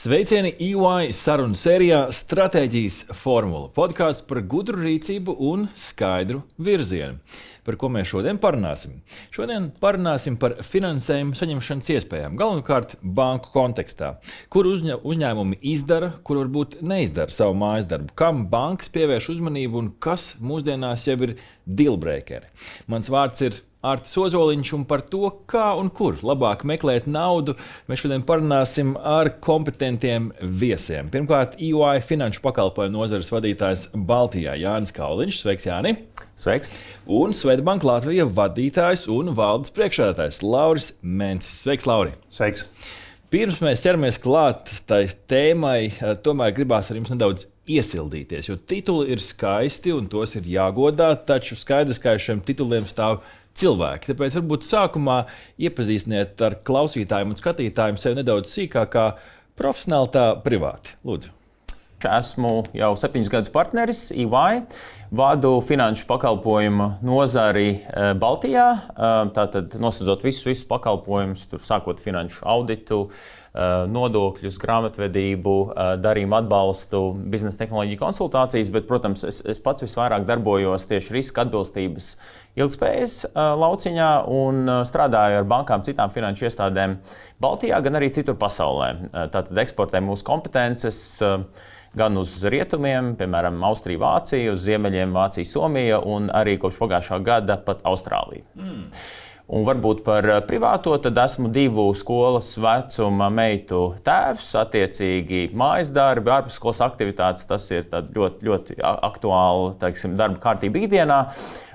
Sveicieni EY sarunu sērijā Stratēģijas formula. Podkāsts par gudru rīcību un skaidru virzienu. Par ko mēs šodien parunāsim? Šodien parunāsim par finansējumu saņemšanas iespējām, galvenokārt banku kontekstā. Kur uzņēmumi izdara, kur varbūt neizdara savu mājas darbu, kam bankas pievērš uzmanību un kas mūsdienās jau ir dealbreakeri. Mans vārds ir Artis Ozoliņš, un par to, kā un kur labāk meklēt naudu, mēs šodien parunāsim ar kompetentiem viesiem. Pirmkārt, EY finanšu pakalpojumu nozares vadītājs Baltijā Jānis Kauliņš. Sveiks, Jāni! Sveiks! Un Swedbank Latvija vadītājs un valdes priekšsēdētājs Lauris Mencis. Sveiks, Lauri! Sveiks! Pirms mēs ķeramies klāt tai tēmai, tomēr gribās ar jums nedaudz iesildīties, jo tituli ir skaisti un tos ir jāgodā, taču skaidrs, ka šiem tituliem stāv cilvēki. Tāpēc varbūt sākumā iepazīstiniet ar klausītājiem un skatītājiem sevi nedaudz sīkāk, kā profesionāli, tā privāti. Lūdzu. Esmu jau 7 gadus partneris EY, vadu finanšu pakalpojumu nozari Baltijā, tātad nosedzot visus pakalpojumus, sākot finanšu auditu, nodokļus, grāmatvedību, darījumu atbalstu, biznesa tehnoloģiju konsultācijas, bet, protams, es pats visvairāk darbojos tieši riska atbilstības ilgtspējas lauciņā un strādāju ar bankām, citām finanšu iestādēm Baltijā, gan arī citur pasaulē. Tātad eksportēju mūsu kompetences gan uz rietumiem, piemēram, Austrija, Vācija, uz ziemeļiem, Vācija, Somija un arī kopš pagājušā gada pat Austrālija. Un varbūt par privāto, tad esmu 2 skolas vecuma meitu tēvs, attiecīgi mājas darbi, ārpusskolas aktivitātes, tas ir ļoti, ļoti aktuāli, teiksim, darba kārtība ikdienā.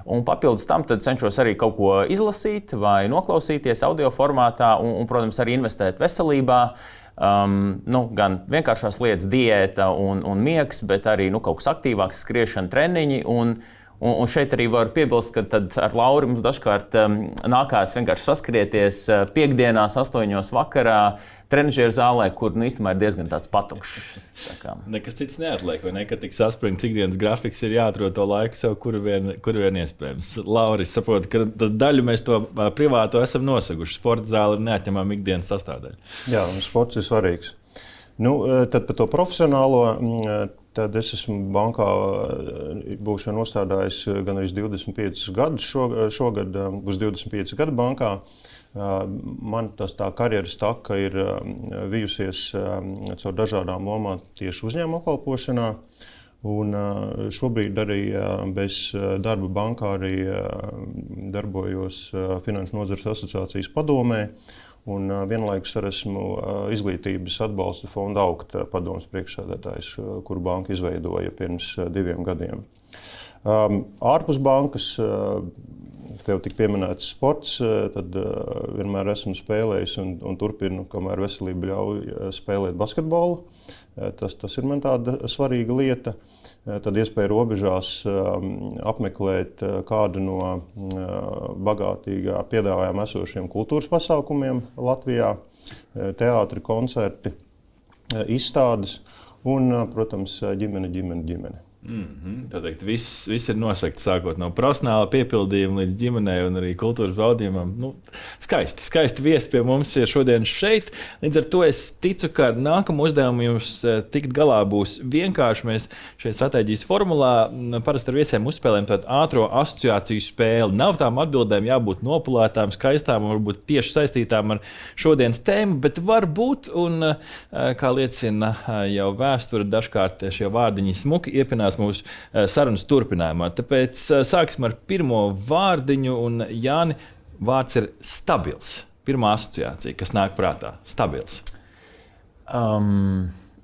Un papildus tam tad cenšos arī kaut ko izlasīt vai noklausīties audio formātā un protams, arī investēt veselībā. Gan vienkāršās lietas, diēta un miegs, bet arī kaut kas aktīvāks, skriešana, treniņi. Un šeit arī var piebilst, ka ar Lauri mums dažkārt nākās vienkārši saskrieties piektdienās 8 vakarā trenižieru zālē, kur īstenībā ir diezgan tāds patukšs. Nekas cits neatliek, vai ne? Kad tik saspringts ikdienas grafiks, ir jāatrod to laiku sev, kur vien iespējams. Lauris, saprotu, ka daļu mēs to privāto esam nosaguši. Sporta zāle ir neatņemama ikdienas sastāvdaļa. Jā, un sports ir svarīgs. Tad par to profesionālo, tad es esmu bankā, būšu nostādājis gan arī 25 gadus, šogad būs 25 gadu bankā. Man tā karjeras taka ir vijusies caur dažādām lomām tieši uzņēmuma apkalpošanā. Un šobrīd arī bez darba bankā arī darbojos Finanšu nozares asociācijas padomē. Un vienlaikus arī esmu izglītības atbalsta fonda Augt padomes priekšsēdētājs, kuru banka izveidoja pirms 2 gadiem. Ārpus bankas, tev tik pieminēts sports, tad vienmēr esmu spēlējis un turpinu, kamēr veselība ļauj spēlēt basketbolu. Tas ir man tāda svarīga lieta. Tad iespēja robežās apmeklēt kādu no bagātīgā piedāvājumā esošiem kultūras pasākumiem Latvijā, teātri, koncerti, izstādes un, protams, ģimene. Tātad viss ir nosakts sākot no profesionāla piepildījuma līdz ģimenei un arī kultūras baudījumam. Skaisti viesi pie mums ir šodien šeit. Līdz ar to es ticu, ka nākamo uzdevumu jums tikt galā būs vienkārši. Mēs šeit stratēģijas formulā parasti ar viesiem uzspēlējam tādu ātro asociāciju spēli. Nav tām atbildēm jābūt nopulētām, skaistām un varbūt tieši saistītām ar šodienas tēmu, bet varbūt, un kā liecina jau vēsture, dažkārt šie vārdiņi smuki iepinās mūsu sarunas turpinājumā. Tāpēc sāksim ar pirmo vārdiņu, un Jāni, vārds ir stabils. Pirmā asociācija, kas nāk prātā – stabils.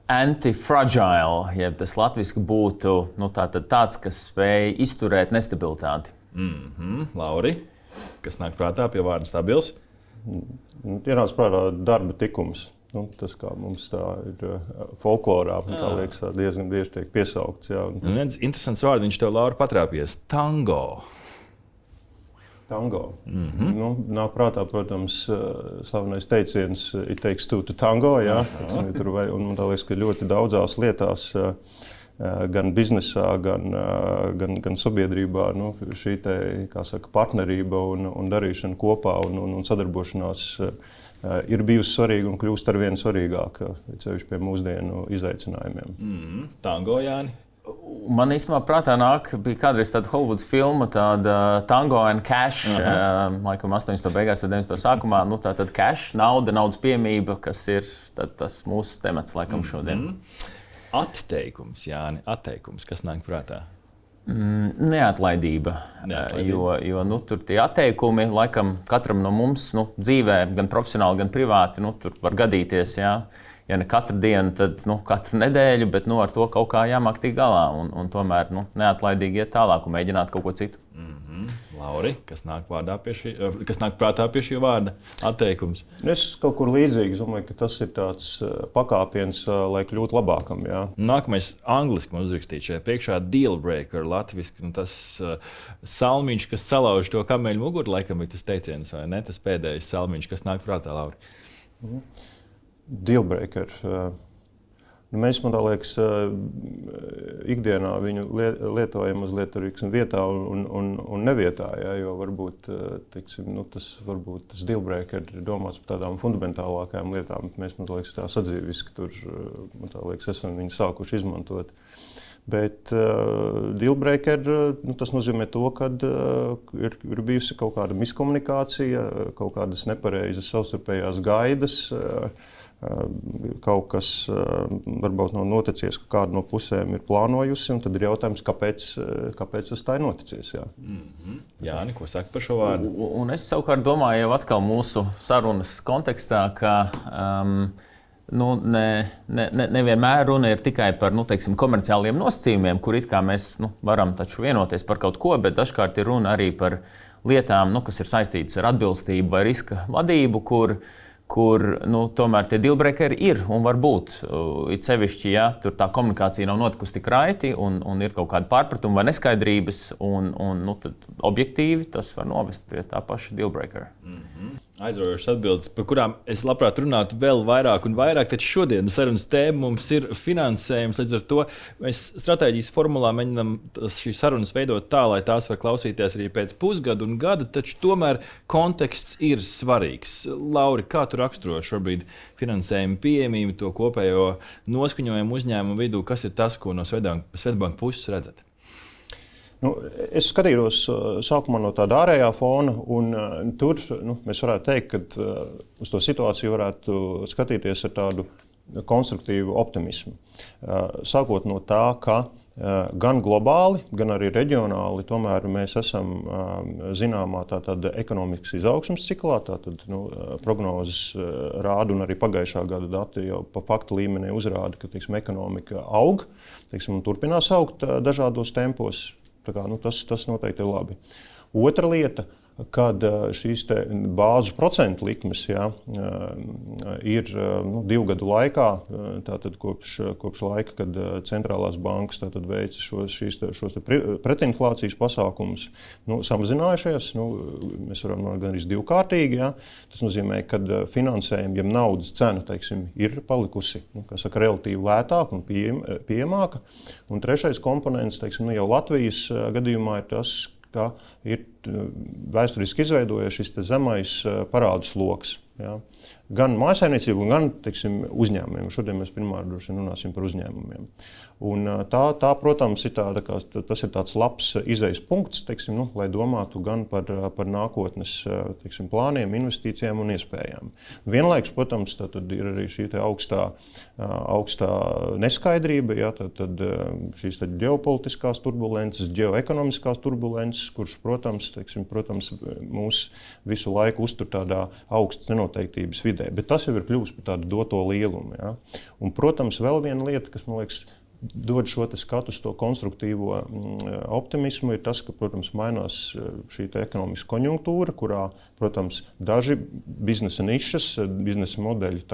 Anti-fragile, jeb tas latviski būtu tāds, kas spēj izturēt nestabilitāti. Lauri, kas nāk prātā pie vārda stabils? Ienāc prātā darba tikums. Tas, kā mums tā ir folklorā, tā liekas, diezgan bieži tiek piesaukts. Jā. Interesants vārds, viņš tev, Laura, patrāpies. Tango. Nāk prātā, protams, slavenais teiciens it takes two to tango. Jā. Un man tā liekas, ka ļoti daudzās lietās gan biznesā, gan sabiedrībā šī partnerība un darīšana kopā un sadarbošanās ir bijusi svarīga un kļūst arvien svarīgāka, ceļš pie mūsdienu izaicinājumiem. Tango, Jāni? Man īstenībā prātā bija kādreiz tāda Hollywoods filma, tāda Tango and Cash, laikam 80. beigās, 90. sākumā. Tātad cash, naudas piemība, kas ir tas mūsu temats laikam šodien. Atteikums, Jāni, kas nāk prātā? Neatlaidība. Jo tur tie atteikumi, laikam katram no mums dzīvē, gan profesionāli, gan privāti, tur var gadīties. Ja ne katru dienu, tad katru nedēļu, bet ar to kaut kā jāmāk tikt galā. Un tomēr neatlaidīgi iet tālāk un mēģināt kaut ko citu. Lauri, kas nāk prātā pie šī vārda atteikums? Es kaut kur līdzīgi domāju, ka tas ir tāds pakāpiens, lai kļūtu labākam. Jā. Nākamais angliski man uzrakstīts šajā priekšā deal breaker latviski. Tas salmiņš, kas salauž to kameļu muguru, laikam ir tas teiciens, vai ne? Tas pēdējais salmiņš, kas nāk prātā, Lauri. Dealbreaker. Mēs, man liekas, ikdienā viņu lietojam mazliet vietā un nevietā. Jo varbūt, tas dealbreaker ir domāts par tādām fundamentālākām lietām. Mēs, man liekas, tā sadzīviski tur, esam viņu sākuši izmantot. Bet dealbreaker, tas nozīmē to, ka ir bijusi kaut kāda miskomunikācija, kaut kādas nepareizas savstarpējās gaidas. Kaut kas varbūt nav noticis, ka kāda no pusēm ir plānojusi, un tad ir jautājums, kāpēc tas tā ir noticis. Jā. Jāni, ko saka par šo vārdu? Un es savukārt domāju, jau atkal mūsu sarunas kontekstā, ka nevienmēr runa ir tikai par komerciāliem nosacījumiem, kur it kā mēs varam taču vienoties par kaut ko, bet dažkārt ir runa arī par lietām, kas ir saistītas ar atbilstību vai riska vadību, kur tomēr tie dealbreakeri ir un var būt. It sevišķi, ja tur tā komunikācija nav notikusi tik raiti un ir kaut kāda pārpratuma vai neskaidrības, tad objektīvi tas var novest pie tā paša dealbreakera. Aizraujošas atbildes, par kurām es labprāt runātu vēl vairāk un vairāk, taču šodienas sarunas tēma mums ir finansējums. Līdz ar to mēs stratēģijas formulā mēģinām šīs sarunas veidot tā, lai tās var klausīties arī pēc pusgada un gada, taču tomēr konteksts ir svarīgs. Lauri, kā tu raksturo šobrīd finansējumu pieejamību, to kopējo noskaņojumu uzņēmumu vidū, kas ir tas, ko no Swedbank puses redzat? Es skatījos sākumā no tāda ārējā fona, un tur mēs varētu teikt, ka uz to situāciju varētu skatīties ar tādu konstruktīvu optimismu. Sākot no tā, ka gan globāli, gan arī reģionāli tomēr mēs esam zināmā tātad ekonomikas izaugsmes ciklā. Tātad prognozes rāda un arī pagājušā gada dati jau pa faktu līmenī uzrāda, ka ekonomika aug, un turpinās augt dažādos tempos. Tas noteikti ir labi. Otra lieta, kad šīs bāzu procentu likmes ir 2 gadu laikā, tātad kopš laika, kad centrālās bankas veica šos pretinflācijas pasākumus, samazinājušies. Mēs varam gan arī divkārtīgi. Tas nozīmē, ka finansējuma, ja naudas cena ir palikusi relatīvi lētāka un pieejamāka. Un trešais komponents, jau Latvijas gadījumā ir tas, ka ir vēsturiski izveidojies šis zemais parādu sloks. Gan mājsaimniecību, gan uzņēmumiem. Šodien mēs pirmkārt runāsim par uzņēmumiem. Un tā, protams, tas ir tāds labs izejas punkts, lai domātu gan par nākotnes plāniem, investīcijām un iespējām. Vienlaikus, protams, ir arī šī augstā neskaidrība, tad šīs ģeopolitiskās turbulences, ģeoekonomiskās turbulences, kuras, protams, mūs visu laiku uztur tādā augstas nenoteiktības vidē. Bet tas jau ir kļuvis par tādu doto lielumu. Un, protams, vēl viena lieta, kas, man liekas, dod šo skatu uz to konstruktīvo optimismu, ir tas, ka, protams, mainās šī ekonomiskā konjunktūra, kurā, protams, daži biznesa nišas, biznesa modeļi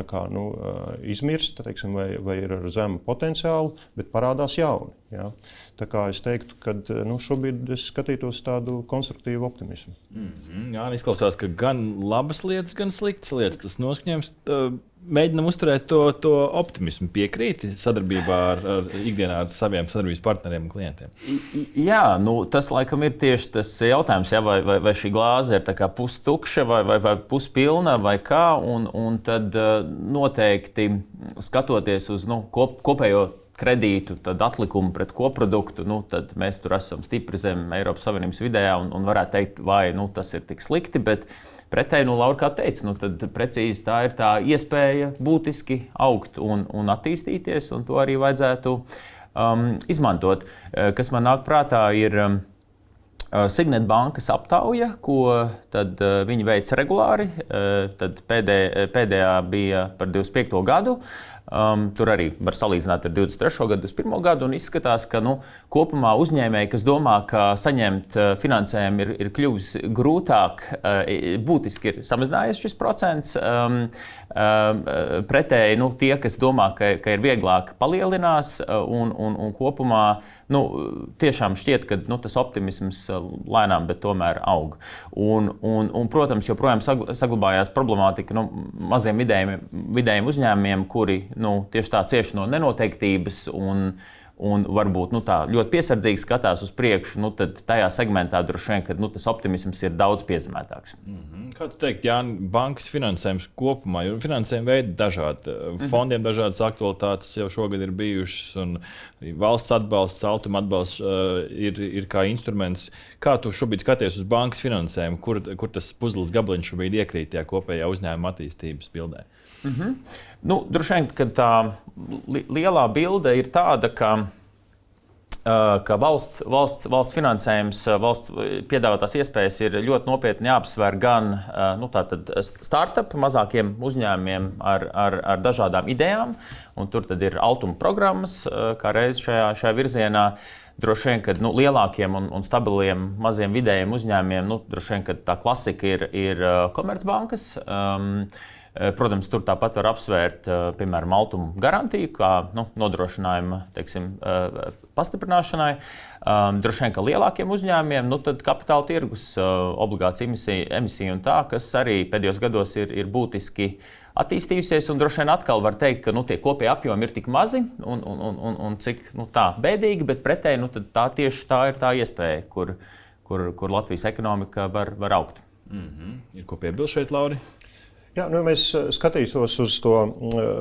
izmirst, vai ir ar zemu potenciālu, bet parādās jauni. Tā kā es teiktu, ka šobrīd es skatītos tādu konstruktīvu optimismu. Jā, izklausās, ka gan labas lietas, gan sliktas lietas. Tas noskaņojums mēģinām uzturēt to optimismu, piekrīti sadarbībā ar ikdienā ar saviem sadarbības partneriem un klientiem. Jā, tas laikam ir tieši tas jautājums, ja, vai šī glāze ir pustukša vai puspilna vai kā, un tad noteikti skatoties uz kopējo kredītu, tad atlikumu pret koproduktu, tad mēs tur esam stipri zem Eiropas Savienības vidējā un varētu teikt, vai tas ir tik slikti, bet pretēji, Laura, kā teica, tad precīzi tā ir tā iespēja būtiski augt un attīstīties, un to arī vajadzētu izmantot. Kas man nāk prātā ir Signet bankas aptauja, ko tad viņi veic regulāri, tad pēdējā bija par 25. gadu. Tur arī var salīdzināt ar 23. gadu, 21. gadu, un izskatās, ka kopumā uzņēmēji, kas domā, ka saņemt finansējumu ir kļuvis grūtāk, būtiski ir samazinājies šis procents. Pretēji tie, kas domā, ka ir vieglāk, palielinās, un kopumā tiešām šķiet, ka tas optimisms lēnām, bet tomēr aug. Un protams, joprojām saglabājās problemātika maziem vidējiem uzņēmumiem, kuri tieši tā cieši no nenoteiktības un varbūt tā ļoti piesardzīgi skatās uz priekšu, tad tajā segmentā droši vien, ka tas optimisms ir daudz piezemētāks. Kā tu teiktu, Jāni, bankas finansējums kopumā, jo finansējuma veidi dažādi, fondiem dažādas aktualitātes jau šogad ir bijušas, un valsts atbalsts, altuma atbalsts ir kā instruments. Kā tu šobrīd skaties uz bankas finansējumu, kur tas puzles gabaliņš šobrīd iekrīt tajā kopējā uzņēmuma attīstības bildē? Droši vien, ka tā lielā bilde ir tāda, ka valsts finansējums, valsts piedāvātās iespējas ir ļoti nopietni jāapsver gan startup, mazākiem uzņēmumiem ar dažādām idejām, un tur tad ir altuma programmas, kā reiz šajā virzienā. Droši vien, ka lielākiem un stabiliem maziem vidējiem uzņēmumiem, droši vien, ka tā klasika ir komercbankas. Protams, tur tāpat var apsvērt, piemēram, altuma garantiju, kā nodrošinājuma, pastiprināšanai. Droši vien, ka lielākiem uzņēmumiem, tad kapitāla tirgus, obligāciju emisija un tā, kas arī pēdējos gados ir būtiski attīstījusies, un droši vien atkal var teikt, ka tie kopēji apjomi ir tik mazi un cik tā bēdīgi, bet pretēji, tā tieši tā ir tā iespēja, kur Latvijas ekonomika var augt. Ir ko piebilst šeit, Lauri? Jā, mēs skatītos uz to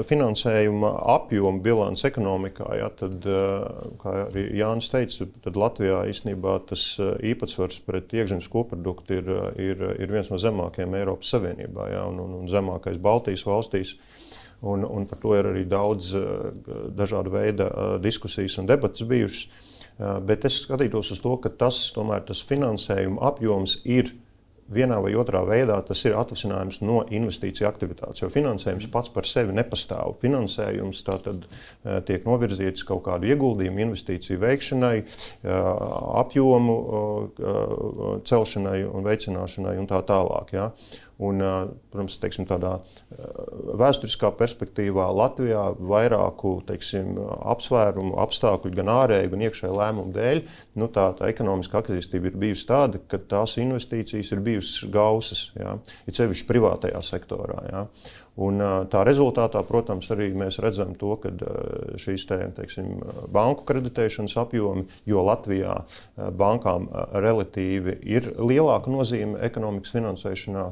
finansējuma apjomu bilances ekonomikā, tad, kā arī Jānis teica, tad Latvijā īstenībā tas īpatsvars pret iekšzemes koproduktu ir viens no zemākajiem Eiropas Savienībā, un zemākais Baltijas valstīs. Un par to ir arī daudz dažādu veidu diskusijas un debatas bijušas. Bet es skatītos uz to, ka tas finansējuma apjoms ir vienā vai otrā veidā, tas ir atvasinājums no investīciju aktivitātes, jo finansējums pats par sevi nepastāv. Finansējums tātad tiek novirzīts kaut kādu ieguldījumu investīciju veikšanai, apjomu celšanai un veicināšanai un tā tālāk. Ja? Un, protams, tādā vēsturiskā perspektīvā Latvijā vairāku apsvērumu, apstākļu gan ārēju, gan iekšēju lēmumu dēļ, tā ekonomiskā attīstība ir bijusi tāda, ka tās investīcijas ir bijusi gausas, ja? Ir sevišķi privātajā sektorā. Ja? Un tā rezultātā, protams, arī mēs redzam to, ka šīs banku kreditēšanas apjomi, jo Latvijā bankām relatīvi ir lielāka nozīme ekonomikas finansēšanā,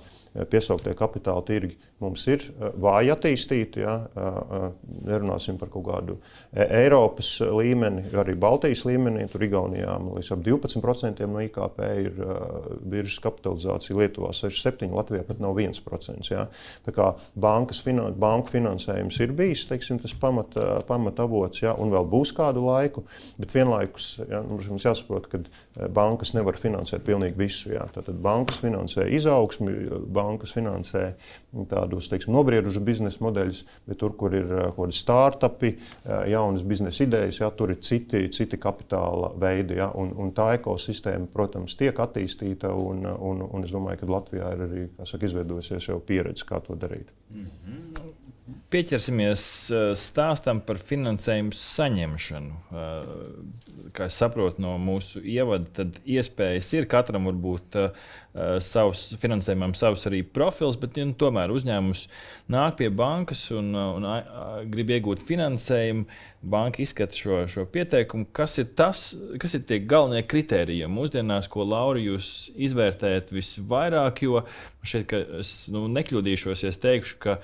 piesauktie kapitāla tirgi mums ir vāji attīstīti. Ja? Nerunāsim par kaut kādu Eiropas līmeni, arī Baltijas līmenī. Tur Igaunijā līdz ap 12% no IKP ir biržas kapitalizācija, Lietuvā 6-7%, Latvijā pat nav 1%. Ja? Tā kā banku finansējums ir bijis tas pamata avots, ja? Un vēl būs kādu laiku, bet vienlaikus mums jāsaprot, ka bankas nevar finansēt pilnīgi visu. Ja? Tātad bankas finansē izaugsmi, bankas finansē tādus nobriedušus biznesa modeļus, bet tur, kur ir kaut kādi startupi, jaunas biznesa idejas, ja, tur ir citi kapitāla veidi. Ja, un tā ekosistēma, protams, tiek attīstīta, un es domāju, ka Latvijā ir arī izveidojusies jau pieredze, kā to darīt. Pieķersimies stāstam par finansējumu saņemšanu. Kā es saprotu no mūsu ievada, tad iespējas ir katram varbūt savs finansējumam, savs arī profils, bet tomēr uzņēmums nāk pie bankas un grib iegūt finansējumu. Banka izskata šo pieteikumu. Kas ir tie galvenie kritēriji? Mūsdienās, ko Laura jūs izvērtējat visvairāk, jo šeit, ka es nekļūdīšos, ja es teikšu, ka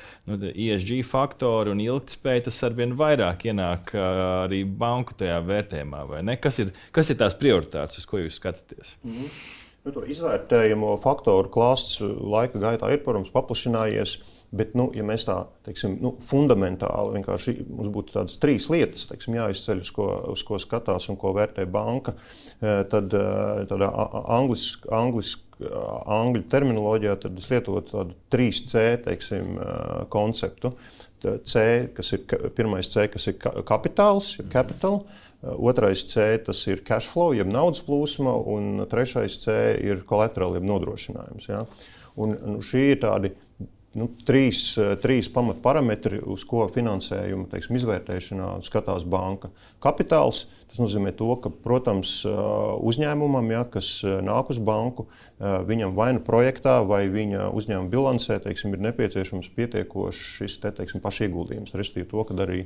ESG faktori un ilgtspēja tas arvien vairāk ienāk arī banku tajā vērtējumā, vai ne? Kas ir tās prioritātes, uz ko jūs skatāties? To izvērtējumu faktoru klāsts laika gaitā ir, protams, paplašinājies, bet, ja mēs tā, teiksim, fundamentāli vienkārši mums būtu tādas 3 lietas, teiksim, jāizceļ, uz ko skatās un ko vērtē banka, tad tādā angļu terminoloģijā tad es lietotu tādu 3C, teiksim, konceptu. C, kas ir pirmais C, kas ir kapitāls, capital, otrais C, tas ir cash flow, jeb naudas plūsma, un trešais C ir collateral, jeb nodrošinājums. Ja? Un šī ir tādi trīs pamatparametri, uz ko finansējuma, teiksim, izvērtēšanā skatās banka. Kapitāls, tas nozīmē to, ka, protams, uzņēmumam, kas nāk uz banku, viņam vai nu projektā, vai viņa uzņēmuma bilancē, teiksim, ir nepieciešams pietiekošs šis pašieguldījums. Respektīvi to, ka arī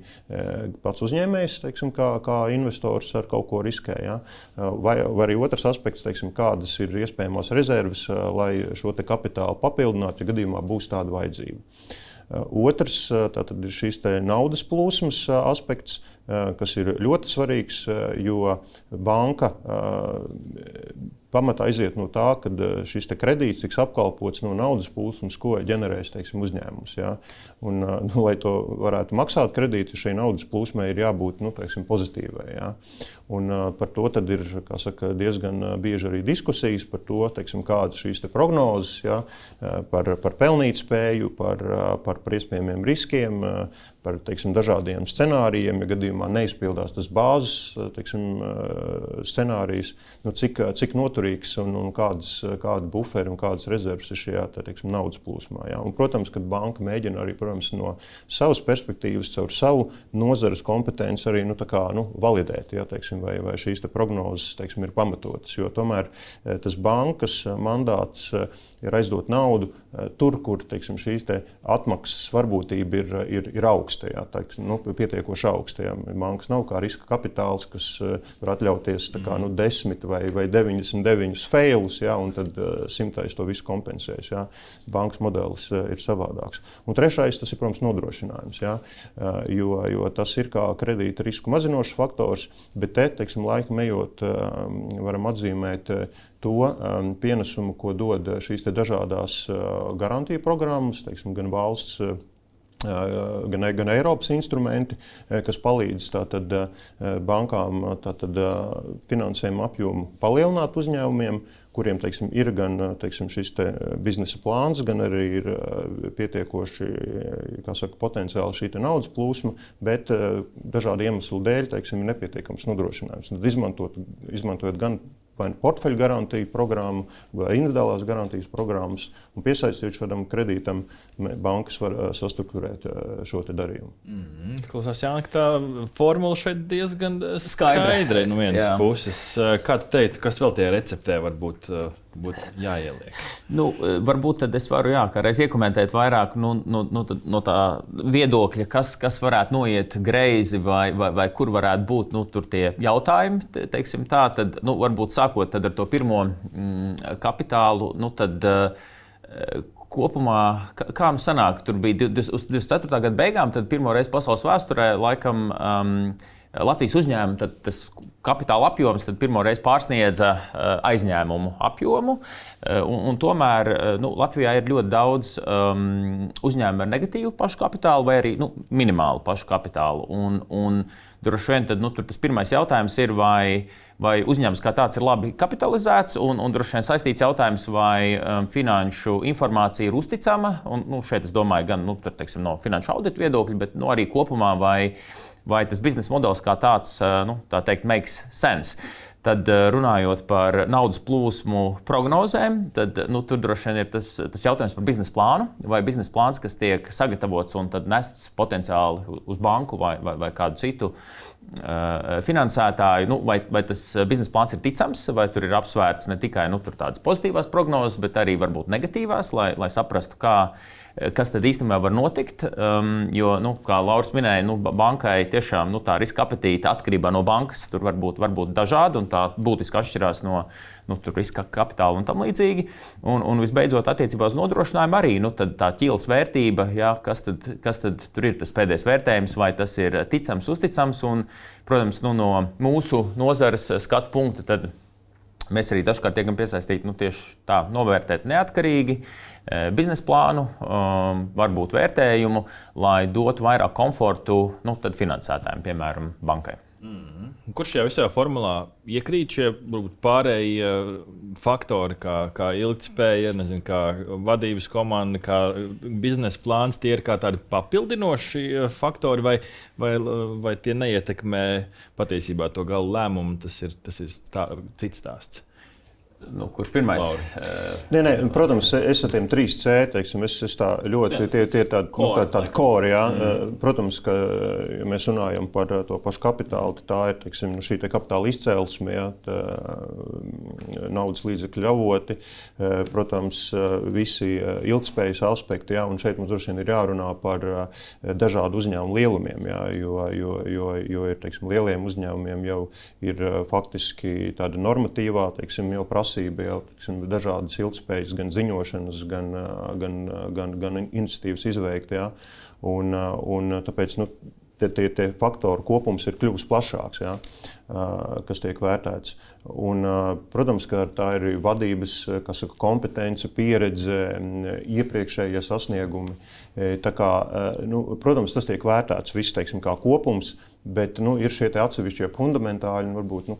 pats uzņēmējs, teiksim, kā investors ar kaut ko riskē. Ja? Vai arī otrs aspekts, teiksim, kādas ir iespējamās rezerves, lai šo kapitālu papildinātu, ja gadījumā būs tāda vajadzība. Otrs tātad ir šīs naudas plūsmas aspekts, kas ir ļoti svarīgs, jo banka pamatā aiziet no tā, ka šis kredīts tiks apkalpots no naudas plūsmas, ko ģenerēs, teiksim, uzņēmums. Ja? Un, lai to varētu maksāt kredītu, šai naudas plūsmai ir jābūt, teiksim, pozitīvai. Ja? Un par to tad ir, kā saka, diezgan bieži arī diskusijas par to, teiksim, kādas šīs prognozes, ja? par pelnītspēju, par iespējamiem riskiem, par, teiksim, dažādiem scenārijiem, ja gadījumā neizpildās tas bāzes, teiksim, scenārijs, cik noturīgs un kāda buferi un kādas rezerves ir šajā, teiksim, naudas plūsmā. Ja? Un, protams, kad banka mēģina arī, protams, no savas perspektīvas, caur savu nozares kompetenci arī validēt, ja, teiksim, vai šīs prognozes, teiksim, ir pamatotas, jo tomēr tas bankas mandāts ir aizdot naudu tur, kur, teiksim, šīs atmaksas varbūtība ir augsta, ja, teiksim, pietiekoši augsta. Ja. Bankas nav kā riska kapitāls, kas var atļauties 10 vai 99 failus, ja, un tad 100 to visu kompensēs. Ja. Bankas modelis ir savādāks. Un trešais, tas ir, protams, nodrošinājums, ja, jo tas ir kā kredīta risku mazinošs faktors, bet teiksim, laikam ejot, varam atzīmēt to pienesumu, ko dod šīs dažādās garantiju programmas, teiksim, gan valsts, gan Eiropas instrumenti, kas palīdz tātad bankām finansējumu apjomu palielināt uzņēmumiem, kuriem, teiksim, ir gan, teiksim, šis biznesa plāns, gan arī ir pietiekoši, kā saka, potenciāli šī naudas plūsma, bet dažādu iemeslu dēļ, teiksim, ir nepietiekams nodrošinājums. Tad izmantojot gan portfeļu garantiju programmu vai individuālās garantijas programmas un piesaistīt šādam kredītam, bankas var sastruktūrēt šo darījumu. Klausās, Jānis, tā formula šeit diezgan skaidra no vienas puses. Kā tu teiktu, kas vēl tie receptē var būt jāieliek? Varbūt tad es varu kādreiz iekomentēt vairāk no tā viedokļa, kas varētu noiet greizi vai kur varētu būt tur tie jautājumi, teiksim tā, tad varbūt sākot tad ar to pirmo kapitālu, tad kopumā, kā sanāk, tur bija 24. gada beigām, tad pirmo reizi pasaules vēsturē laikam Latvijas uzņēmumi, tas kapitāla apjoms pirmo reizi pārsniedza aizņēmumu apjomu. Un tomēr Latvijā ir ļoti daudz uzņēmumu ar negatīvu pašu kapitālu vai arī minimālu pašu kapitālu. Un droši vien tad, tas pirmais jautājums ir, vai uzņēmums kā tāds ir labi kapitalizēts, un droši vien saistīts jautājums, vai finanšu informācija ir uzticama. Un, šeit es domāju gan teiksim, no finanšu audita viedokļa, bet arī kopumā, vai tas biznesa modelis kā tāds, tā teikt, makes sense. Tad runājot par naudas plūsmu prognozēm, tad tur droši vien ir tas jautājums par biznesa plānu. Vai biznesa plāns, kas tiek sagatavots un tad nests potenciāli uz banku vai kādu citu finansētāju, vai tas biznesa plāns ir ticams, vai tur ir apsvērts ne tikai tādas pozitīvās prognozes, bet arī varbūt negatīvās, lai saprastu, kas tad īstenībā var notikt. Jo, kā Lauris minēja, bankai tiešām tā riska apetīte atkarībā no bankas tur var būt dažāda un tā būtiski atšķirās no riska kapitāla un tam līdzīgi. Un visbeidzot, attiecībā uz nodrošinājumu arī tā ķīles vērtība, kas tad tur ir tas pēdējais vērtējums, vai tas ir ticams, uzticams. Un, protams, no mūsu nozares skatu punkta tad mēs arī dažkārt tiekam piesaistīti tieši tā novērtēt neatkarīgi biznesa plānu, varbūt vērtējumu, lai dotu vairāk komfortu finansētājiem, piemēram, bankai. Kurš šajā visā formulā iekrīt šie pārējie faktori, kā ilgtspēja, kā vadības komanda, kā biznesa plāns, tie ir kā tādi papildinoši faktori, vai tie neietekmē patiesībā to galu lēmumu? Tas ir cits stāsts. Kurš pirmais? Nē, protams, es ar tiem 3C, teiksim, es tā ļoti, tie ir tādi kori, jā. Protams, ka, ja mēs runājam par to pašu kapitālu, tā ir, teiksim, šī kapitāla izcelsme, jā, naudas līdzekļu avoti, protams, visi ilgtspējas aspekti, jā, un šeit mums droši vien ir jārunā par dažādu uzņēmumu lielumiem, jā, jo ir, teiksim, lieliem uzņēmumiem jau ir faktiski tāda normatīvā, teiksim, jau prasība jau dažādas ilgtspējas, gan ziņošanas, gan iniciatīvas izveikt. Ja? Un tāpēc tie faktoru kopums ir kļuvis plašāks, ja? Kas tiek vērtēts. Un, protams, ka tā ir vadības kompetence, pieredze, iepriekšējie sasniegumi. Tā kā, protams, tas tiek vērtēts viss, teiksim, kā kopums, bet ir šie atsevišķie fundamentāļi, un varbūt,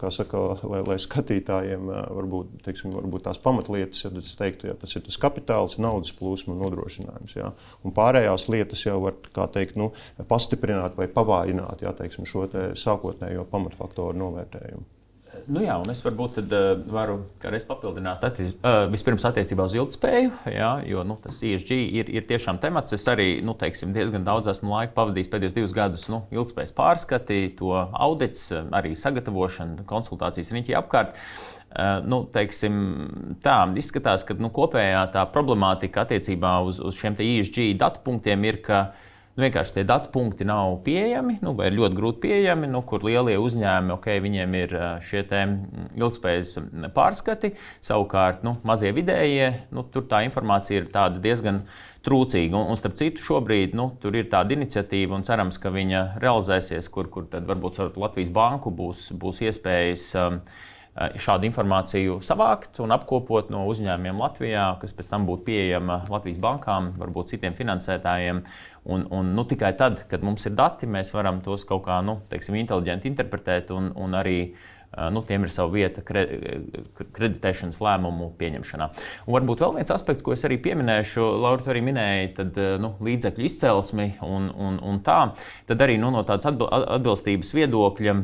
lai skatītājiem varbūt tās pamatlietas, ja es teiktu, ja tas ir tas kapitāls, naudas plūsma un nodrošinājums. Ja? Un pārējās lietas jau var, kā teikt, pastiprināt vai pavājināt, ja, teiksim, šo sākotnējo pamatfaktoru novērtējumu. Jā, un es varbūt tad varu kādreiz papildināt vispirms attiecībā uz ilgtspēju, jā, jo tas ESG ir tiešām temats. Es arī diezgan daudz esmu laika pavadījis pēdējos 2 gadus ilgtspējas pārskati, to audits, arī sagatavošana, konsultācijas riņķī apkārt. Izskatās, ka kopējā tā problemātika attiecībā uz šiem ESG datu punktiem ir, ka vienkārši tie datu punkti nav pieejami, vai ir ļoti grūti pieejami, kur lielie uzņēmumi, viņiem ir šie ilgtspējas pārskati, savukārt mazie vidējie, tur tā informācija ir tāda diezgan trūcīga. Un starp citu, šobrīd tur ir tāda iniciatīva, un cerams, ka viņa realizēsies, kur tad varbūt Latvijas banku būs iespējas šādu informāciju savākt un apkopot no uzņēmumiem Latvijā, kas pēc tam būtu pieejama Latvijas bankām, varbūt citiem finansētājiem. Un tikai tad, kad mums ir dati, mēs varam tos kaut kā inteliģenti interpretēt un arī tiem ir sava vieta kreditēšanas lēmumu pieņemšanā. Un varbūt vēl viens aspekts, ko es arī pieminēšu, Laura, tu arī minēji, tad līdzekļu izcelsmi un tā. Tad arī no tādas atbilstības viedokļa,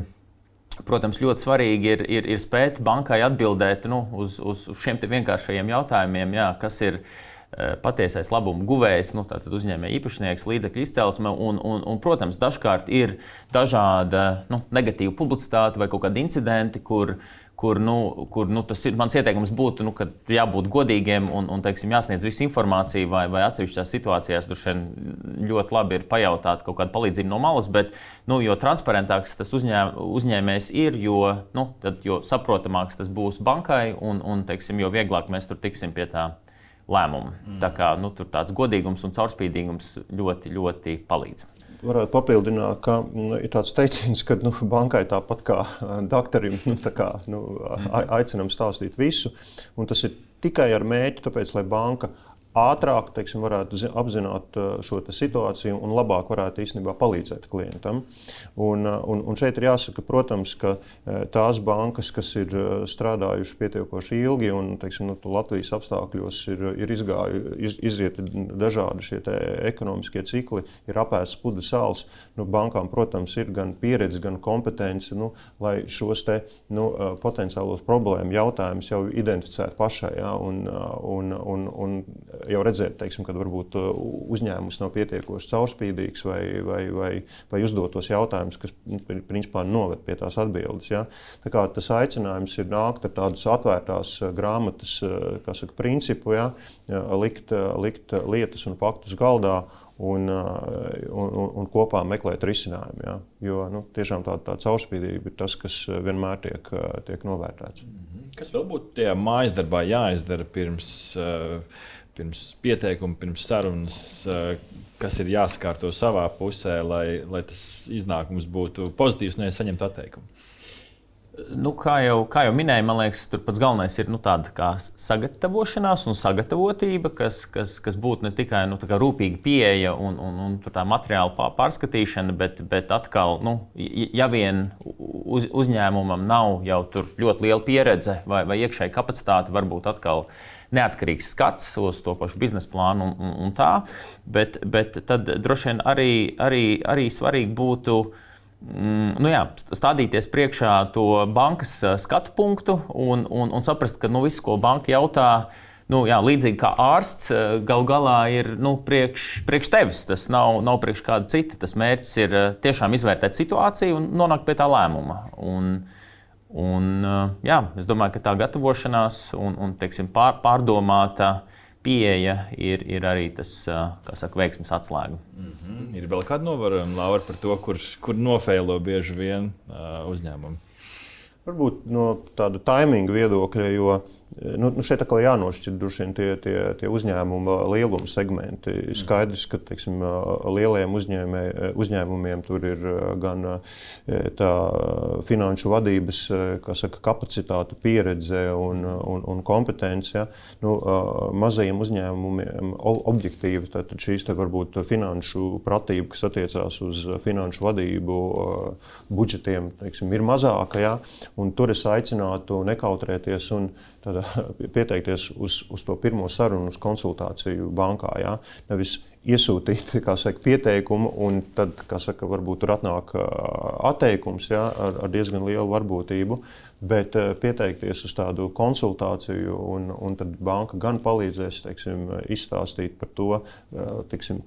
protams, ļoti svarīgi ir spēt bankai atbildēt uz šiem vienkāršajiem jautājumiem, jā, kas ir patiesais labuma guvējs, tātad uzņēmēja īpašnieks, līdzekļu izcelsme un, protams, dažkārt ir dažāda negatīva publicitāte vai kaut kādi incidenti, kur tas ir, mans ieteikums būtu, ka jābūt godīgiem un jāsniedz visu informāciju vai atsevišķās situācijās ļoti labi ir pajautāt kaut kādu palīdzību no malas, bet jo transparentāks tas uzņēmējs ir, jo saprotamāks tas būs bankai un jo vieglāk mēs tur tiksim pie tā lēmumu. Tā kā tur tāds godīgums un caurspīdīgums ļoti, ļoti palīdz. Varētu papildināt, ka ir tāds teiciens, ka bankai tāpat kā doktorim aicinām stāstīt visu, un tas ir tikai ar mērķi, tāpēc, lai banka ātrāk, teiksim, varētu apzināt šo situāciju un labāk varētu īstenībā palīdzēt klientam. Un šeit ir jāsaka, protams, ka tās bankas, kas ir strādājuši pietiekoši ilgi un, teiksim, Latvijas apstākļos ir iziet dažādi šie ekonomiskie cikli, ir apēsts pudes sāls. Bankām, protams, ir gan pieredze, gan kompetence, lai šos potenciālos problēmu jautājumus jau identificētu pašai, ja, un jau redzēt, teiksim, kad varbūt uzņēmums nav pietiekoši caurspīdīgs vai uzdotos jautājumus, kas principā noved pie tās atbildes. Ja. Tā kā tas aicinājums ir nākt ar tādas atvērtās grāmatas, kā saka, principu, ja, likt lietas un faktus galdā un kopā meklēt risinājumu. Ja. Jo tiešām tā caurspīdība ir tas, kas vienmēr tiek novērtēts. Kas vēl būtu tajā mājas darbā jāizdara pirms pieteikuma, pirms sarunas, kas ir jāsakārto savā pusē, lai tas iznākums būtu pozitīvs, nevis saņemt atteikumu? Kā jau minēju, man liekas, tur pats galvenais ir tāda kā sagatavošanās un sagatavotība, kas būtu ne tikai rūpīga pieeja un tā materiāla pārskatīšana, bet atkal, ja vien uzņēmumam nav jau tur ļoti liela pieredze vai iekšēja kapacitāte, varbūt atkal neatkarīgs skats uz to pašu biznesa plānu un tā, bet tad droši vien arī svarīgi būtu stādīties priekšā to bankas skatu punktu un saprast, ka viss, ko banka jautā, līdzīgi kā ārsts, galu galā ir priekš tevis. Tas nav priekš kāda cita. Tas mērķis ir tiešām izvērtēt situāciju un nonākt pie tā lēmuma. Es domāju, ka tā gatavošanās un teiksim, pārdomāta pieeja ir arī tas, kā saka, veiksmes atslēga. Ir vēl kāda novērojuma, Laura, par to, kur nofeilo bieži vien uzņēmumi? Varbūt no tāda taiminga viedokļa, jo šeit atkal jānošķir tie uzņēmuma lieluma segmenti. Skaidrs, ka teiksim, lielajiem uzņēmumiem tur ir gan tā finanšu vadības kapacitāte, pieredze un kompetence. Ja? Mazajiem uzņēmumiem objektīvi tad šīs varbūt finanšu pratība, kas attiecās uz finanšu vadību, budžetiem, teiksim, ir mazāka. Ja? Un tur es aicinātu nekautrēties un pieteikties uz to pirmo sarunu, uz konsultāciju bankā. Ja? Nevis iesūtīt, pieteikumu, un tad, varbūt tur atnāk atteikums, ja, ar diezgan lielu varbūtību, bet pieteikties uz tādu konsultāciju, un tad banka gan palīdzēs, izstāstīt par to,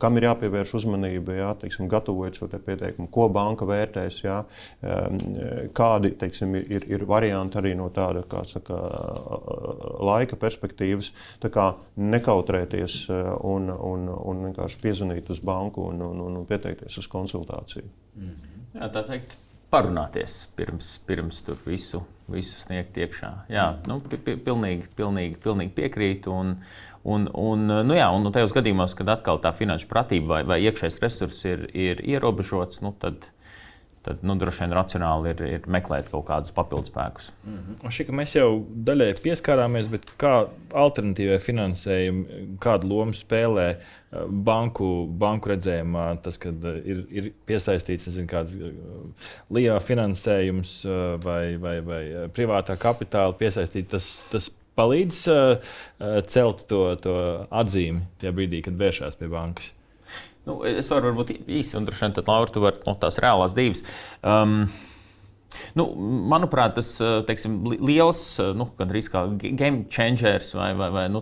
kam ir jāpievērš uzmanība, ja, gatavojot šo pieteikumu, ko banka vērtēs, ja, kādi, ir varianti arī no tāda, laika perspektīvas, tā kā nekautrēties un vienkārši piezvanīt uz banku un pieteikties uz konsultāciju. Jā, tā teikt, parunāties pirms tur visu sniegt iekšā. Jā, pilnīgi piekrītu. Un tajos gadījumos, kad atkal tā finanšu pratība vai iekšējais resurs ir ierobežots, tad droši vien racionāli ir meklēt kaut kādus papildspēkus. Šķiet, ka mēs jau daļai pieskārāmies, bet kā alternatīvai finansējumi, kādu lomu spēlē banku redzējumā, tas, kad ir piesaistīts kāds LIA finansējums vai privātā kapitāla piesaistīt, tas palīdz celt to atzīmi tajā brīdī, kad vēršās pie bankas. Es varu varbūt īsi, un droši vien tad, Laura, tu vari tās reālās dzīves. Manuprāt, tas liels, gandrīz kā game changers vai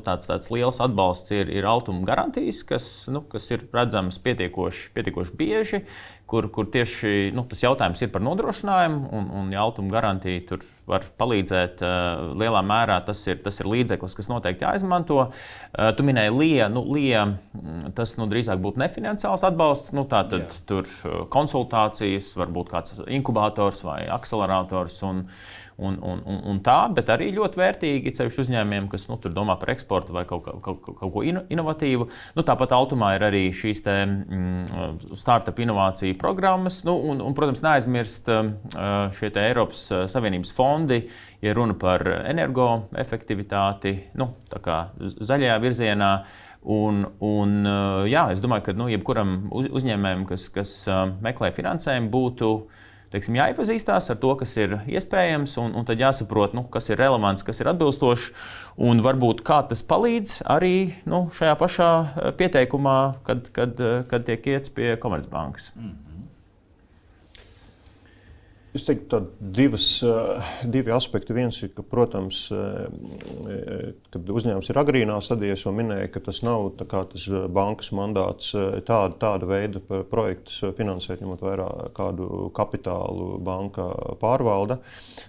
tāds liels atbalsts ir altuma garantijas, kas ir redzams pietiekoši bieži, kur tieši tas jautājums ir par nodrošinājumu, un ja altuma garantija tur var palīdzēt lielā mērā, tas ir līdzeklis, kas noteikti jāizmanto. Tu minēji LIA. LIA tas drīzāk būtu nefinanciāls atbalsts, tātad tur konsultācijas, varbūt kāds inkubators vai akcelerators un tā, bet arī ļoti vērtīgi ceļš uzņēmumiem, kas tur domā par eksportu vai kaut ko inovatīvu. Tāpat Altumā ir arī šīs startup inovāciju programmas, un, protams, neaizmirst šie Eiropas Savienības fondi, ja runa par energoefektivitāti, tā kā zaļajā virzienā. Es domāju, ka jebkuram uzņēmējam, kas meklē finansējumu, būtu jāiepazīstās ar to, kas ir iespējams, un tad jāsaprot, kas ir relevants, kas ir atbilstošs, un varbūt kā tas palīdz arī šajā pašā pieteikumā, kad tiek iets pie Komercbankas. Es teiktu, divi aspekti. Viens ir, ka, protams, kad uzņēmums ir agrīnā stadijā, es jau minēju, ka tas nav tas bankas mandāts tāda veida projektus finansēt, ņemot vērā kādu kapitālu banka pārvalda.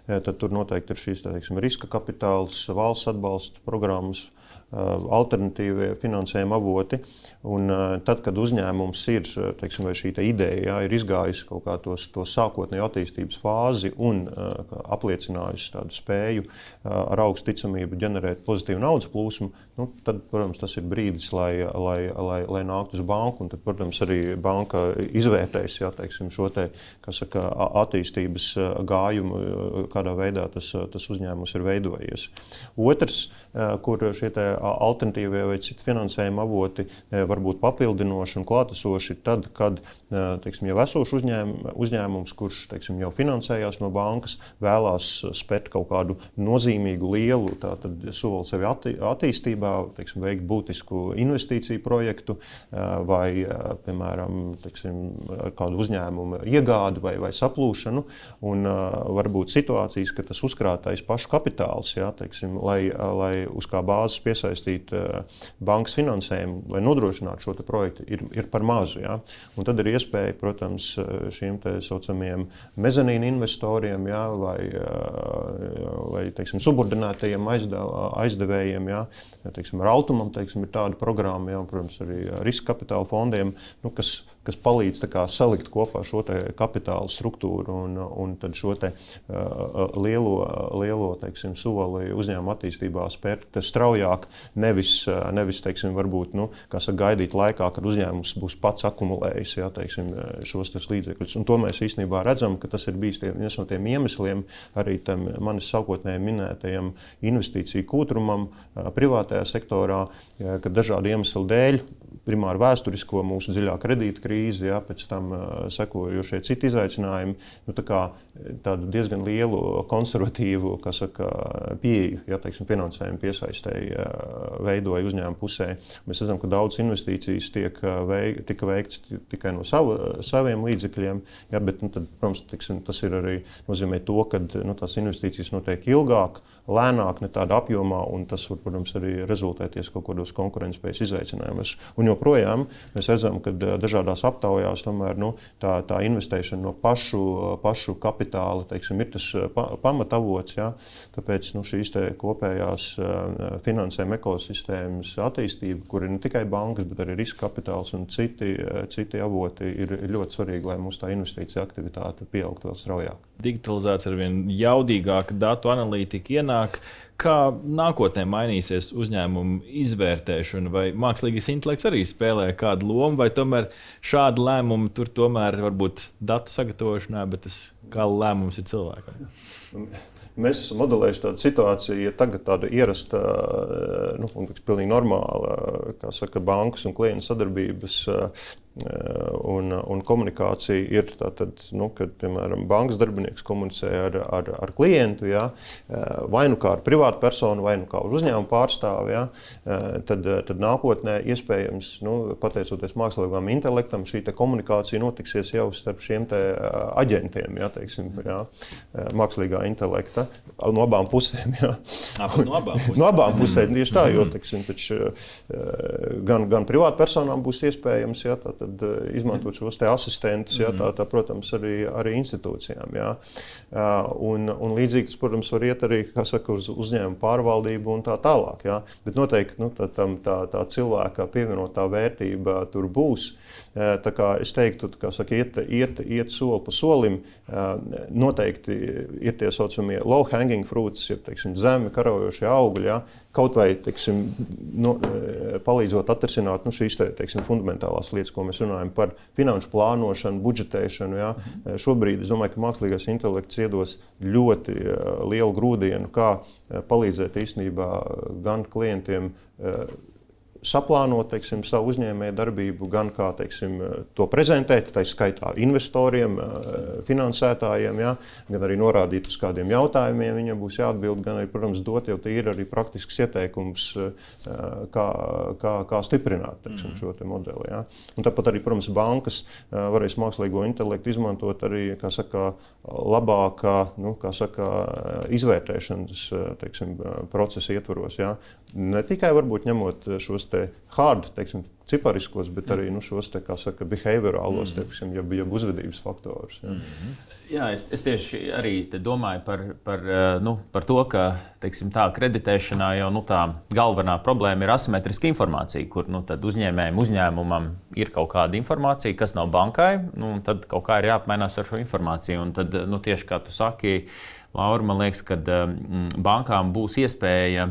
Tad tur noteikti ir šīs riska kapitāls, valsts atbalsta programmas, alternatīvie finansējuma avoti. Un tad, kad uzņēmums ir, vai šī ideja ir izgājusi kaut kā to sākotnēju attīstības fāzi un apliecinājusi tādu spēju ar augstu ticamību ģenerēt pozitīvu naudas plūsmu, tad, protams, tas ir brīdis, lai nāktu uz banku. Un tad, protams, arī banka izvērtēs šo attīstības gājumu, kādā veidā tas uzņēmums ir veidojies. Otrs, kur šie alternatīvie vai citi finansējuma avoti var būt papildinoši un klātesoši tad, kad jau esošs uzņēmums, kurš jau finansējās no bankas, vēlās spērt kaut kādu nozīmīgu lielu soli sevi attīstībā, veikt būtisku investīciju projektu vai, piemēram, kādu uzņēmumu iegādi vai saplūšanu. Un varbūt situācijas, ka tas uzkrātais pašu kapitāls, lai uz kā bāzes piesaistīt bankas finansējumu, lai nodrošinātu šo projektu, ir par mazu. Ja? Un tad ir iespēja, protams, šiem saucamiem mezanīnu investoriem, ja? vai subordinētajiem aizdevējiem, ja? Ar Altumam ir tāda programma, ja? Un, protams, arī riska kapitāla fondiem, kas palīdz salikt kopā šo kapitāla struktūru un tad šo lielo soli uzņēmuma attīstībā spērt straujāk, nevis varbūt, gaidīt laikā, kad uzņēmums būs pats akumulējis šos līdzekļus. Un to mēs īstenībā redzam, ka tas ir bijis viens no tiem iemesliem arī tam manis sākotnēji minētajam investīciju kūtrumam privātajā sektorā, ka dažādu iemeslu dēļ, primāri vēsturisko mūsu dziļā kredīta krīzi, ja, pēc tam sekojošie citi izaicinājumi, tādu diezgan lielu konservatīvu, pieeju, ja, finansējumu piesaistēji veidoja uzņēmuma pusē. Mēs redzam, ka daudz investīcijas tika veikts tikai no saviem līdzekļiem, ja, bet tad, protams, tas ir arī nozīmē to, ka tās investīcijas notiek ilgāk, lēnāk, ne tādā apjomā, un tas var, protams, arī rezultēties kaut kādos konkurētspējas izaicinājumus. Un joprojām mēs redzam, ka dažādās aptaujās tomēr tā investēšana no pašu kapitāla ir tas pamatavots. Ja? Tāpēc šīs kopējās finansējuma ekosistēmas attīstība, kur ir ne tikai bankas, bet arī riska kapitāls un citi avoti, ir ļoti svarīgi, lai mūsu tā investīcija aktivitāte pieaugtu vēl straujāk. Digitalizācija arvien jaudīgāka, datu analītika ienāk. Kā nākotnē mainīsies uzņēmumu izvērtēšana, vai mākslīgais intelekts arī spēlē kādu lomu, vai tomēr šādi lēmumi tur tomēr varbūt datu sagatavošanā, bet tas gala lēmums ir cilvēkam? Mēs esam modelējuši tādu situāciju, ja tagad tāda ierasta, pilnīgi normāla, kā saka, bankas un klientu sadarbības un komunikācija ir tātad, kad, piemēram, bankas darbinieks komunicē ar klientu, ja, vai kā ar privātu personu, vai kā ar uzņēmumu pārstāvi, ja, tad nākotnē iespējams, pateicoties mākslīgam intelektam, šī komunikācija notiksies jau starp šiem aģentiem, ja, ja, mākslīgā intelekta, no abām pusēm. Ja. No abām pusēm, tieši tā, jo gan privātu personām būs iespējams, ja, izmantot šos asistentus, ja, tā, protams, arī institūcijām. Ja. Un līdzīgi tas, protams, var iet arī, kā saka, uz uzņēmumu pārvaldību un tā tālāk. Ja. Bet noteikti tā cilvēka pievienotā vērtība tur būs. Tā kā es teiktu, kā saka, iet soli pa solim, noteikti ir tie saucamie low hanging fruits, ja, zemi karaujošie augļi, ja, kaut vai palīdzot atrisināt šīs fundamentālās lietas, ko mēs runājam par finanšu plānošanu, budžetēšanu. Ja. Šobrīd es domāju, ka mākslīgais intelekts iedos ļoti lielu grūdienu, kā palīdzēt īstenībā gan klientiem saplānot savu uzņēmēju darbību, gan kā to prezentēt, tā skaitā investoriem, finansētājiem, ja, gan arī norādīt uz kādiem jautājumiem, viņiem būs jāatbild, gan arī, protams, dot jau ir arī praktisks ieteikums, kā stiprināt šo te modeli. Ja. Un tāpat arī, protams, bankas varēs mākslīgo intelektu izmantot arī, kā saka, labākā, izvērtēšanas procesa ietvaros. Ja. Ne tikai varbūt ņemot šos te hard, cipariskos, bet arī šos te, kā saka, behaviorālos, jeb uzvedības faktorus. Ja. Jā, es tieši arī domāju par to, ka kreditēšanā jau tā galvenā problēma ir asimetriska informācija, kur tad uzņēmumam ir kaut kāda informācija, kas nav bankai, un tad kaut kā ir jāapmainās ar šo informāciju. Un tad, tieši kā tu saki, Laura, man liekas, ka bankām būs iespēja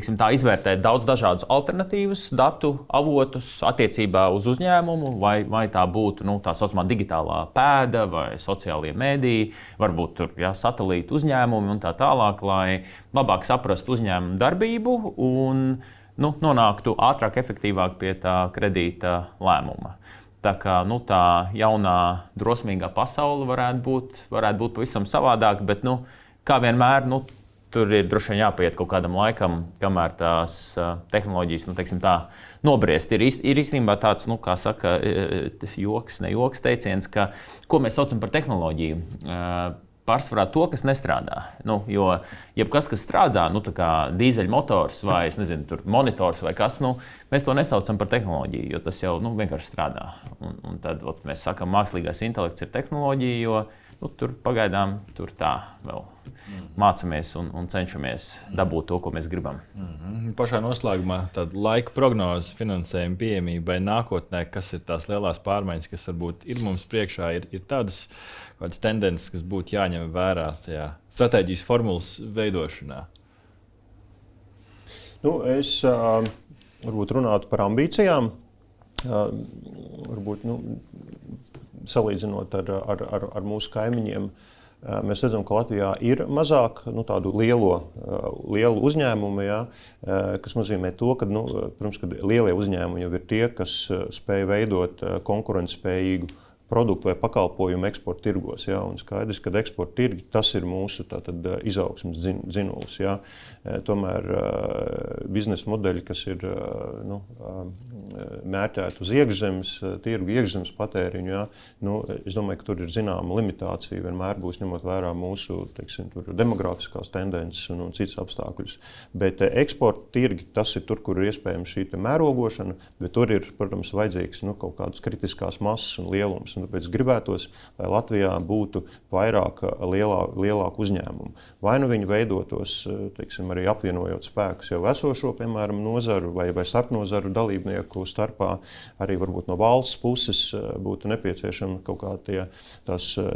tā izvērtēt daudz dažādus alternatīvus datu avotus attiecībā uz uzņēmumu, vai tā būtu tā saucamā digitālā pēda vai sociālie mēdīji, varbūt tur, satelīta uzņēmumi un tā tālāk, lai labāk saprastu uzņēmumu darbību un nonāktu ātrāk, efektīvāk pie tā kredīta lēmuma. Tā kā tā jaunā, drosmīgā pasaule varētu būt pavisam savādāka, bet, kā vienmēr, tur ir droši vien jāpaiet kaut kādam laikam, kamēr tās tehnoloģijas, nobriest. Ir īstenībā tāds, kā saka, joks teiciens, ka, ko mēs saucam par tehnoloģiju, pārsvarā to, kas nestrādā. Jo jebkas, kas strādā, tā kā dīzeļmotors vai, monitors vai kas, mēs to nesaucam par tehnoloģiju, jo tas jau vienkārši strādā. Un tad mēs sakam, mākslīgais intelekts ir tehnoloģija, jo tur pagaidām tur tā vēl mācamies un cenšamies dabūt to, ko mēs gribam. Pašā noslēgumā tāda laika prognoze finansējuma pieejamībai nākotnē, kas ir tās lielās pārmaiņas, kas varbūt ir mums priekšā, ir tādas tendences, kas būtu jāņem vērā tajā stratēģijas formulas veidošanā? Es varbūt runātu par ambīcijām. Varbūt, salīdzinot ar mūsu kaimiņiem, mēs redzam, ka Latvijā ir mazāk tādu lielu uzņēmumu, kas nozīmē to, ka, protams, ka lielie uzņēmumi jau ir tie, kas spēj veidot konkurentspējīgu produktu vai pakalpojumu eksporta tirgos. Ja, un skaidrs, ka eksporta tirgi tas ir mūsu izaugsmes dzinulis. Ja. Tomēr biznesa modeļi, kas ir mērķēti uz iekšzemes tirgu, iekšzemes patēriņu, ja, es domāju, ka tur ir zināma limitācija, vienmēr būs ņemot vērā mūsu demografiskās tendences un citas apstākļus. Bet eksporta tirgi, tas ir tur, kur ir iespējams šī mērogošana, bet tur ir, protams, vajadzīgs kaut kādas kritiskās masas un lielums. Tāpēc gribētos, lai Latvijā būtu vairāk lielāku uzņēmumu. Vai viņi veidotos, arī apvienojot spēkus jau esošo, piemēram, nozaru vai starpnozaru dalībnieku starpā, arī varbūt no valsts puses būtu nepieciešami kaut kādi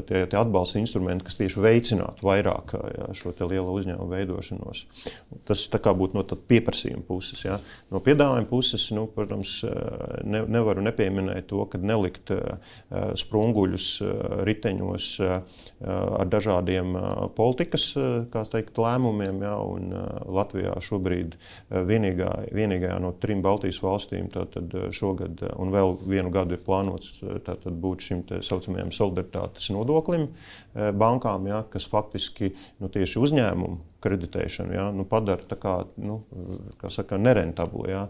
tie atbalsta instrumenti, kas tieši veicinātu vairāk šo lielo uzņēmumu veidošanos. Tas tā kā būtu no pieprasījuma puses. Ja. No piedāvājuma puses, protams, nevaru nepieminēt to, ka nelikt sprunguļus riteņos ar dažādiem politikas lēmumiem. Ja, un Latvijā šobrīd vienīgajā no 3 Baltijas valstīm šogad un vēl vienu gadu ir plānots būt šim saucamajam solidaritātes nodoklim bankām, ja, kas faktiski tieši uzņēmumu kreditēšanu padara kā saka, nerentablu. Ja.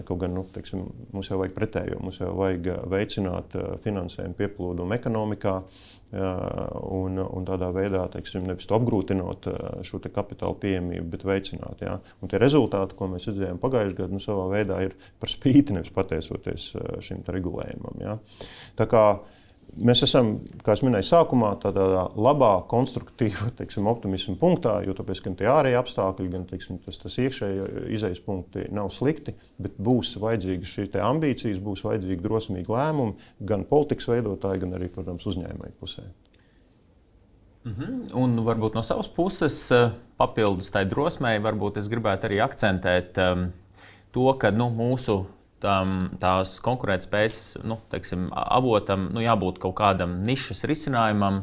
Kaut gan mums jau vajag pretējo, mums jau vajag veicināt finansējumu pieplūdumu ekonomikā un tādā veidā nevis apgrūtinot šo kapitāla pieejamību, bet veicināt. Ja. Un tie rezultāti, ko mēs redzējām pagājušajā gadā, savā veidā ir par spīti, nevis pateicoties šim regulējumam. Ja. Tā kā mēs esam, kā es minēju sākumā, tādā labā, konstruktīva optimisma punktā, jo tāpēc, gan tie ārēji apstākļi, gan tas iekšēji izejas punkti nav slikti, bet būs vajadzīgas šī ambīcijas, būs vajadzīgi drosmīgi lēmumi gan politikas veidotāji, gan arī, protams, uzņēmēju pusē. Un varbūt no savas puses, papildus tai drosmei, varbūt es gribētu arī akcentēt to, ka mūsu tās konkurētspējas avotam jābūt kaut kādam nišas risinājumam.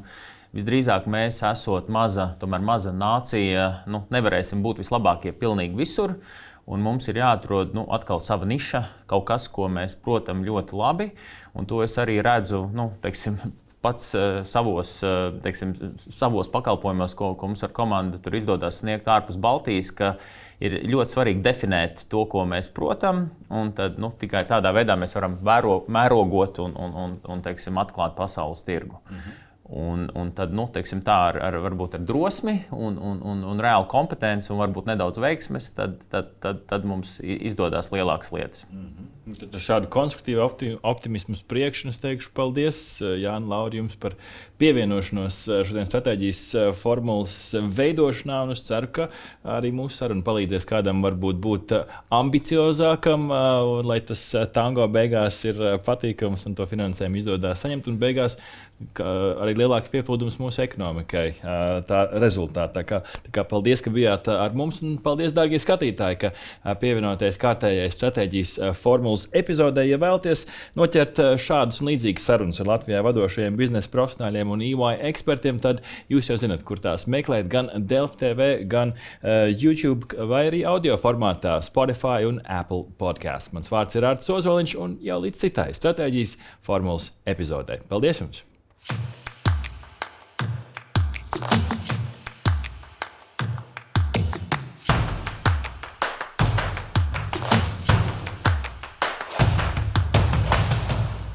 Visdrīzāk mēs, esot maza nācija, nevarēsim būt vislabākie pilnīgi visur. Un mums ir jāatrod atkal sava niša, kaut kas, ko mēs protam ļoti labi. Un to es arī redzu, pats savos pakalpojumos, ko mums ar komandu tur izdodas sniegt ārpus Baltijas, ka ir ļoti svarīgi definēt to, ko mēs protam, un tad tikai tādā veidā mēs varam mērogot un atklāt pasaules tirgu. Un tad, tā varbūt ar drosmi un reālu kompetenci un varbūt nedaudz veiksmes, tad mums izdodas lielākas lietas. Tad šādu konstruktīvu optimismu uz priekšu es teikšu paldies, Jāni, Lauri, jums par pievienošanos šodien stratēģijas formulas veidošanā. Un es ceru, ka arī mūsu saruna palīdzēs kādam varbūt būt ambiciozākam, lai tas tango beigās ir patīkams un to finansējumu izdodas saņemt. Un beigās arī lielāks piepildījums mūsu ekonomikai tā rezultātā. Tā kā paldies, ka bijāt ar mums, un paldies, dārgie skatītāji, ka pievienoties kārtējai stratēģijas formulas epizodē. Ja vēlaties noķert šādas un līdzīgas sarunas ar Latvijā vadošajiem biznesa profesionāļiem un EY ekspertiem, tad jūs jau zināt, kur tās meklēt gan Delfi TV, gan YouTube vai arī audio formātā Spotify un Apple Podcast. Mans vārds ir Artis Ozoliņš, un jau līdz citai stratēģijas formulas epizodē. Paldies jums!